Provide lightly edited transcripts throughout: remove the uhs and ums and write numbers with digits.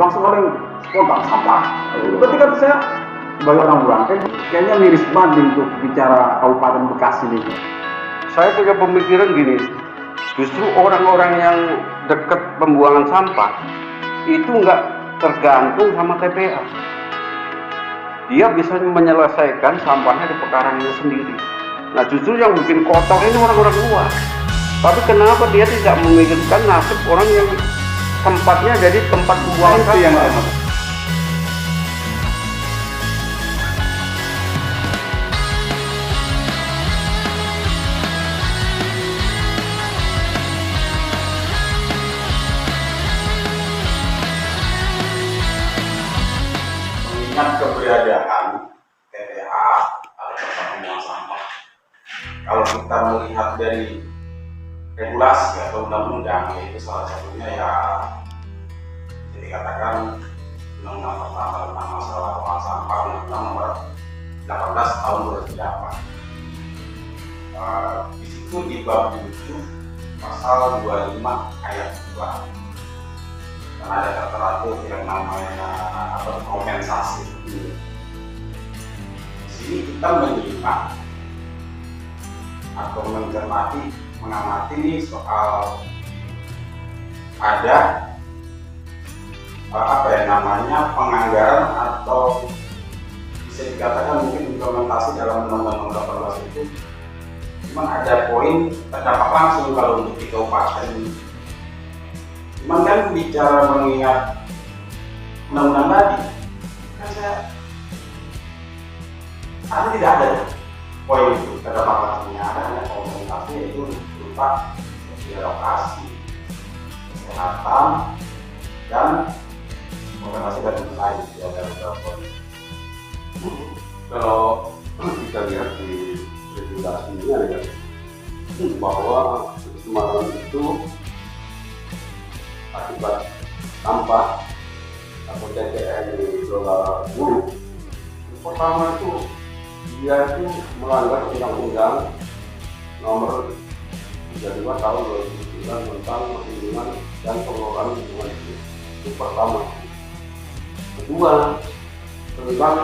langsung orang spontan sampah. Berarti kan saya sebagai orang Burangkeng kayaknya miris banget untuk bicara Kabupaten Bekasi ini. Saya punya pemikiran gini, justru orang-orang yang dekat pembuangan sampah itu nggak tergantung sama TPA. Dia bisa menyelesaikan sampahnya di pekarangnya sendiri. Nah justru yang bikin kotor ini orang-orang luar. Tapi kenapa dia tidak memikirkan nasib orang yang tempatnya jadi tempat pembuangan sampah? Mengingat keberadaan TPA atau tempat pembuangan sampah, kalau kita melihat dari regulasi atau undang-undang, itu salah satunya ya jadi dikatakan undang-undang pertama tentang masalah pembuangan sampah, undang-undang nomor 18 tahun 2008. Di situ di bab 7 pasal 25 ayat 2 dan ada tertera yang namanya kompensasi. Di sini kita menyimak atau mengamati nih soal ada penganggaran atau bisa dikatakan mungkin implementasi dalam undang-undang nomor 18 itu, cuman ada poin terdampak langsung kalau untuk di kabupaten. Cuman kan bicara mengingat undang-undang tadi kan tidak ada poin itu terdampak langsungnya, ada hanya kompensasi yaitu berupa birokrasi, kesehatan, dan kompensasi dari lain ya, dari beberapa poin. Kalau kita lihat di regulasinya ya, bahwa pencemaran itu akibat sampah atau TPA yang dikelola buruk. Pertama itu dia itu melanggar undang-undang nomor 32 tahun 2009 tentang perlindungan dan pengelolaan lingkungan hidup. Itu pertama. Kedua, tentang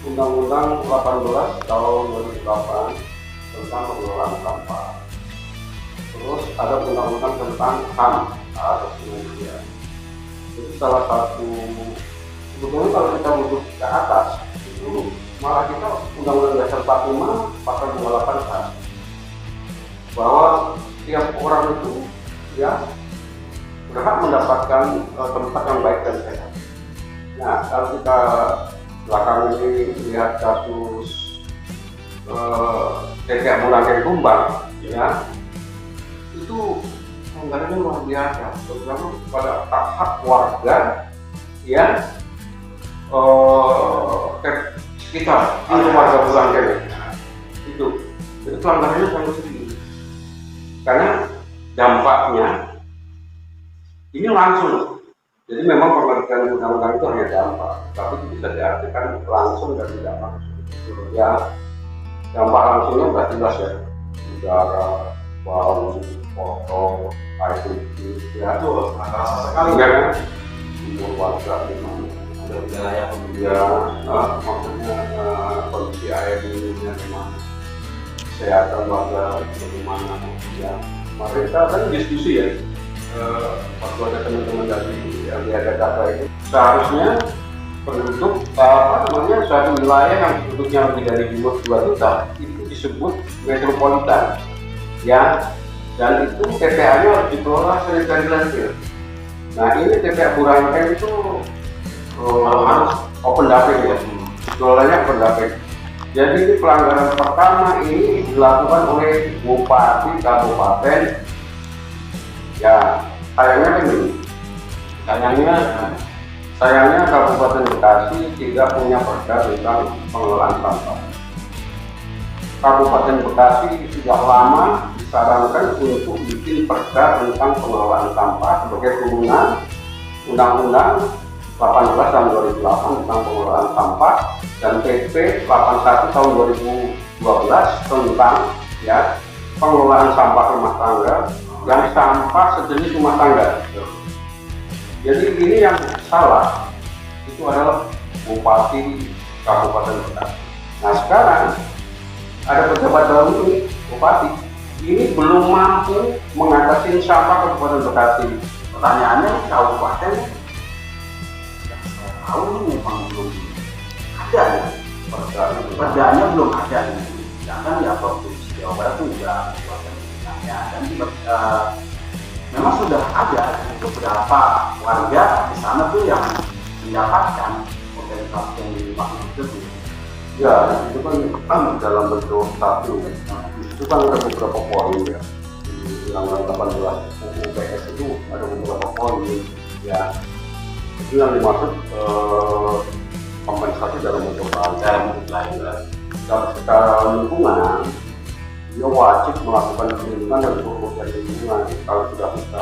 undang-undang 18 tahun 2008 tentang pengelolaan sampah. Terus ada undang-undang tentang HAM atau manusia. Itu salah satu. Sebetulnya kalau kita butuh ke atas itu malah kita undang-undang dasar 45 pasal 28 kan, bahwa setiap orang itu ya berhak mendapatkan tempat yang baik dan sehat. Nah kalau kita belakangan ini lihat kasus TPA Burangkeng tumbang ya, itu anggarannya luar biasa, terutama pada hak warga ya sekitar warga Burangkeng itu pelanggarannya sangat serius karena dampaknya ini langsung. Jadi memang pengertian undang-undang itu hanya dampak, tapi bisa diartikan langsung dan tidak langsung. Ya dampak langsungnya berarti jelas ya, udara, bau, kotor, air putih, ya itu terasa sekali kan, umur warga di mana, ada wilayah maksudnya kondisi air minumnya di mana, kesehatan warga bagaimana, ya mereka kan diskusi ya. Waktu ada teman-teman dari yang ada data itu, seharusnya penduduk suatu wilayah yang penduduknya lebih dari 2 juta itu disebut metropolitan ya, dan itu TPA-nya harus dikelola dari landfill. Nah ini TPA Burangkeng itu harus open dapping ya, kelolanya open dapping. Jadi ini pelanggaran pertama ini dilakukan oleh bupati kabupaten. Ya, sayangnya kan ini. Sayangnya Kabupaten Bekasi tidak punya perda tentang pengelolaan sampah. Kabupaten Bekasi sudah lama disarankan untuk bikin perda tentang pengelolaan sampah sebagai turunan Undang-Undang 18 tahun 2008 tentang pengelolaan sampah dan PP 81 tahun 2012 tentang ya pengelolaan sampah rumah tangga yang sampah sejenis rumah tangga. Jadi ini yang salah itu adalah Bupati Kabupaten Bekasi. Nah sekarang ada pejabat baru ini, Bupati ini belum mampu mengatasi sampah Kabupaten Bekasi. Pertanyaannya kabupaten yang saya tahu ini memang belum ada ya. Perdaannya belum ada nih. Sedangkan ya provinsi Jawa Barat itu sudah ya, dan memang sudah ada beberapa warga di sana tuh yang mendapatkan organisasi yang dimaksud itu. Ya, itu kan dalam bentuk satu. Itu kan ada beberapa poin ya. Di Undang-Undang 18 UPS itu ada beberapa poin ya. Itu yang dimaksud kompensasi dalam bentuk lain. Dan secara lingkungan dia wajib melakukan perlindungan dan pengurusan lingkungan kalau sudah bisa.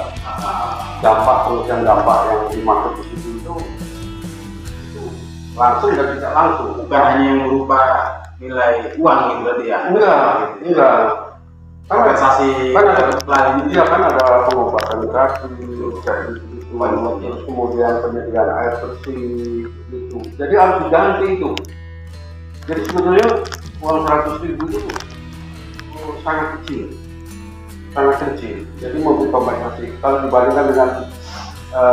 Dampak pengurusan dampak yang dimaksud di situ itu langsung dan tidak langsung, Bukan hanya yang berupa nilai uang gitu berarti ya? enggak. Kompensasi Kan ada lain itu iya kan ada pengobatan gratis, terus kemudian penyediaan air bersih itu. Jadi harus diganti itu. Jadi sebetulnya uang 100.000 itu sangat kecil. Jadi mobil kompensasi kalau dibandingkan dengan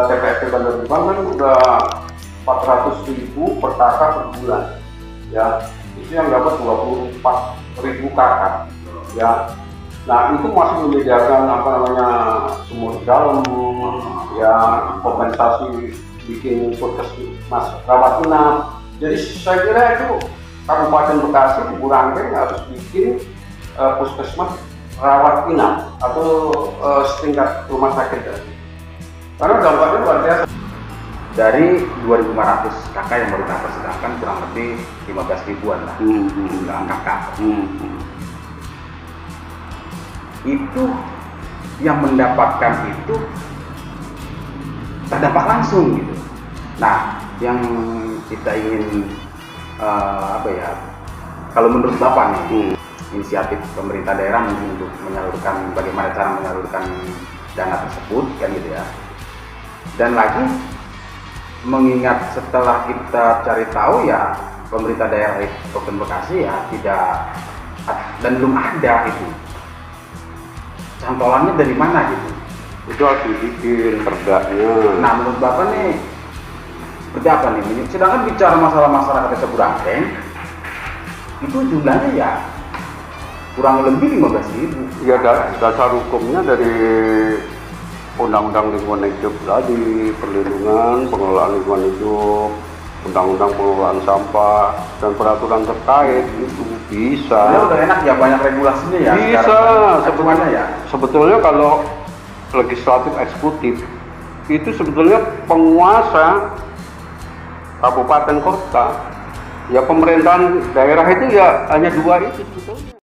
TPS Bandar Gebang kan udah 400.000 per kakak per bulan, ya itu yang dapat 24.000 kakak, ya. Nah itu masih menyediakan apa namanya sumur dalam, ya kompensasi bikin puskesmas rawat inap. Jadi saya kira itu Kabupaten Bekasi di Burangkeng harus bikin puskesmas rawat inap atau setingkat rumah sakit, karena dampaknya luar biasa. dari 2.500 kakak yang baru dapat, sedangkan kurang lebih 15 ribuan lah kakak. Itu yang mendapatkan itu terdampak langsung gitu. Nah, yang kita ingin apa ya? Kalau menurut Bapak nih, inisiatif pemerintah daerah untuk menyalurkan, bagaimana cara menyalurkan dana tersebut kan gitu ya. Dan lagi mengingat setelah kita cari tahu ya pemerintah daerah Kabupaten Bekasi ya tidak dan belum ada itu cantolannya dari mana gitu. Itu harus dibikin perdanya. Nah menurut Bapak nih seperti apa nih? Sedangkan bicara masalah masyarakat desa Burangkeng itu jumlahnya ya kurang lebih 15.000. Ya dasar hukumnya dari Undang-Undang Lingkungan Hidup tadi, perlindungan, pengelolaan lingkungan hidup, Undang-Undang pengelolaan sampah, dan peraturan terkait itu bisa. Ya udah enak ya, banyak regulasinya ya. Bisa, semuanya ya. Sebetulnya kalau legislatif eksekutif itu sebetulnya penguasa kabupaten kota. Ya pemerintahan daerah itu ya hanya dua itu sebetulnya.